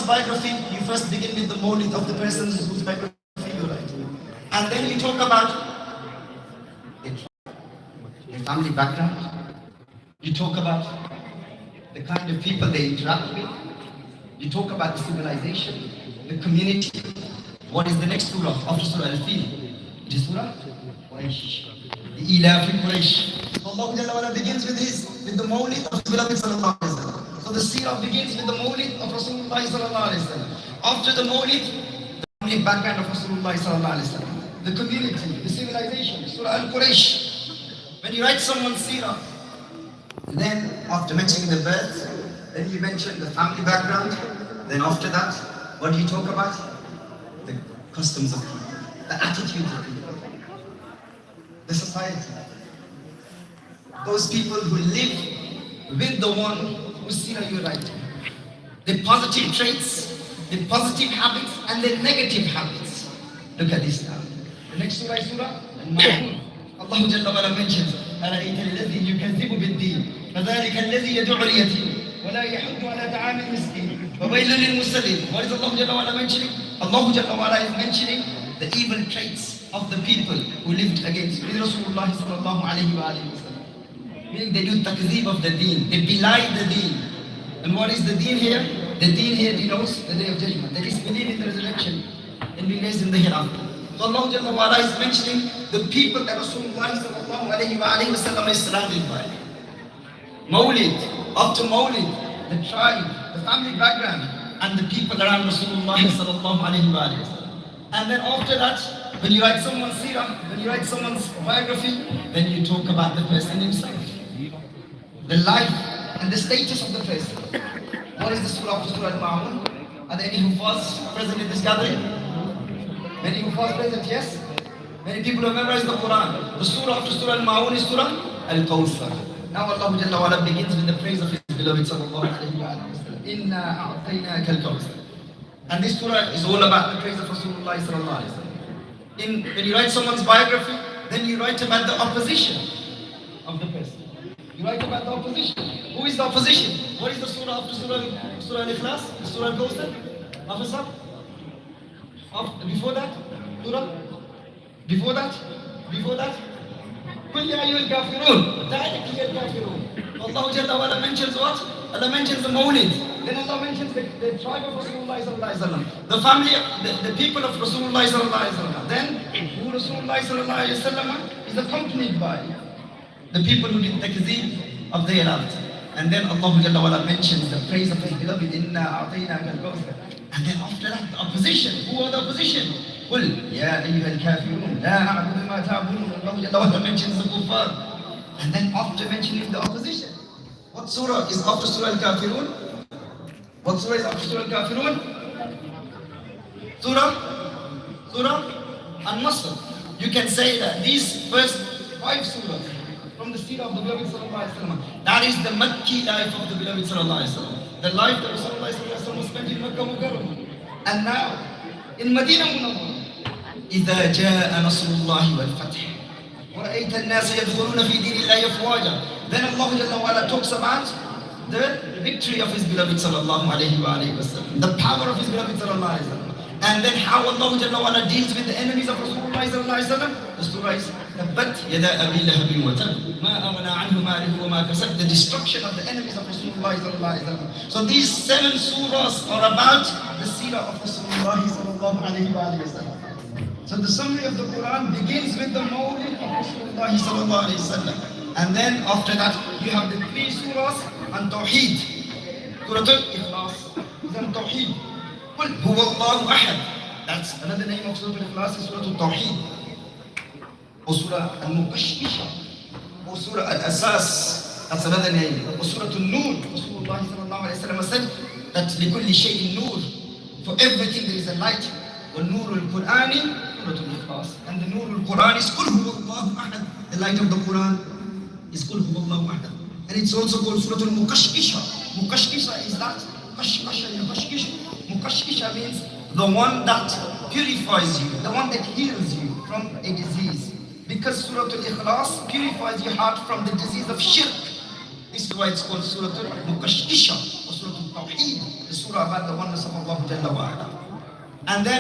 biography, you first begin with the mawlid of the person whose biography you write. And then you talk about their family background. You talk about the kind of people they interact with. You talk about the civilization, the community. What is the next surah after Surah Al-Fil? It is Surah Quraysh. The Ilaf in Quraysh. Allah Jalla wa'ala begins with the mawlid of the Beloved Sallallahu Alaihi Wasallam. So the seerah begins with the mawlid of Rasulullah Sallallahu Alaihi Wasallam. After the mawlid, the family background of Rasulullah Sallallahu Alaihi Wasallam. The community, the civilization, Surah Al-Quraysh. When you write someone's seerah, then after mentioning the birth, then you mention the family background. Then after that, what do you talk about? The customs of people, the attitudes of people, the society. Those people who live with the one whose seerah you write. The positive traits, the positive habits, and the negative habits. Look at this now. The next surah is Surah Al-Ma'un. Allah Jalla wa ala mentions, أَرَأَيْتَ الَّذِي يُكَذِّبُ بِالدِّينِ فَذَلِكَ الَّذِي يَدُعُ الْيَتِيمَ وَلَا يَحُضُّ عَلَى طَعَامِ الْمِسْكِينِ وَوَيْلٌ لِلْمُصَلِّينَ. What is Allah Jalla wa ala mentioning? Allah Jalla wa ala is mentioning the evil traits of the people who lived against Rasulullah sallallahu alayhi wa sallam. Meaning they do takzeeb of the deen, they belie the deen. And what is the deen here? The deen here denotes the day of judgment. That is believe in the resurrection and being raised in the hereafter. So Allah Jalla wa ala is mentioning the people that Rasulullah sallallahu alayhi wa sallam is surrounded by. Mawlid, after Mawlid, the tribe, the family background, and the people around Rasulullah sallallahu alayhi wa sallam. And then after that, when you write someone's seerah, when you write someone's biography, then you talk about the person himself. The life and the status of the person. What is the surah after Surah Al-Ma'un? Are there any who was present in this gathering? Many who was present, yes? Many people who memorized the Quran. The surah after Surah Al-Ma'un is Surah Al-Kawthar. Now Allah Jalla wa ala begins with the praise of His beloved sallallahu alayhi wa sallam. Inna a'tainaka al-kawthar. And this surah is all about the praise of Rasulullah sallallahu alayhi wa sallam. When you write someone's biography, then you write about the opposition of the person. You write about the opposition. Who is the opposition? What is the surah after Surah Al-Ikhlas? Surah Al-Kawthar? After before that? Surah? Before that? Before that? قُلْ يَا أَيُّهَا الْكَافِرُونَ Directly al-Kafirun. Allah Jalla wa ala mentions what? Allah mentions the Mawlid. Then Allah mentions the tribe of Rasulullah sallallahu alayhi wa sallam. The family, the people of Rasulullah sallallahu alayhi wa sallam. Then who Rasulullah sallallahu alayhi wa sallam is accompanied by the people who did takzeeb of the hereafter. And then Allah Jalla wa ala mentions the praise of His beloved, Inna a'tainaka al-kawthar. And then after that, the opposition. Who are the opposition? قُلْ يَا أَيُّهَا الْكَافِرُونَ لَا أَعْبُدُ مَا تَعْبُدُونَ. Allah Jalla wa ala mentions the kuffar. And then after mentioning the opposition, what surah is after Surah Al-Kafirun? What surah is after Surah Al-Kafirun? Surah An-Nasr. You can say that these first 5 surahs from the seerah of the Beloved Sallallahu Alaihi Wasallam, that is the Makki life of the Beloved Sallallahu Alaihi Wasallam. The life that Rasulullah Sallallahu Alaihi Wasallam spent in Makkah Mukarramah. And now, in Medina Munawwarah, إِذَا جَاءَ نَصْرُ اللَّهِ وَالْفَتْحِ وَرَأَيْتَ النَّاسَ يَدْخُلُونَ فِي دِينِ اللَّهِ أَفْوَاجًا. Then Allah Jalla wa ala talks about the victory of His beloved sallallahu alayhi wa sallam, the power of His beloved sallallahu alayhi wa sallam, and then how Allah Jalla wa ala deals with the enemies of Rasulullah sallallahu alayhi wa sallam. The surah is Tabbat yada Abi Lahabin wa tab ma aghna anhu malihi wa ma kasab, the destruction of the enemies of Rasulullah sallallahu alayhi wa sallam. So these 7 surahs are about the seerah of Rasulullah sallallahu alayhi wa sallam. So the summary of the Quran begins with the mawlid of Rasulullah sallallahu alayhi wa sallam. And then after that, you have the 3 surahs on Tawheed. Surah Al-Ikhlas is on Tawheed. قُلْ هُوَ اللَّهُ أَحَدٌ. That's another name of Surah Al-Ikhlas, is Surah Al-Tawheed. Or Surah Al-Muqashqisha. Or Surah Al-Asas. That's another name. Or Surah Al-Nur. Rasulullah sallallahu alayhi wa sallam said that لِكُلِّ شَيْءٍ نُور. For everything there is a light. وَالنُّورُ الْقُرْآنِ Surah Al-Ikhlas. And the Nur al-Quran is قُلْ هُوَ اللَّهُ أَحَدٌ. The light of the Quran is قُلْ هُوَ اللَّهُ أَحَدٌ. And it's also called Surah Al-Muqashqisha. Muqashqisha is that. Muqashqisha means the one that purifies you, the one that heals you from a disease. Because Surah Al-Ikhlas purifies your heart from the disease of shirk. This is why it's called Surah Al-Muqashqisha or Surah Al-Tawheed, the surah about the oneness of Allah Jalla wa Ala. And then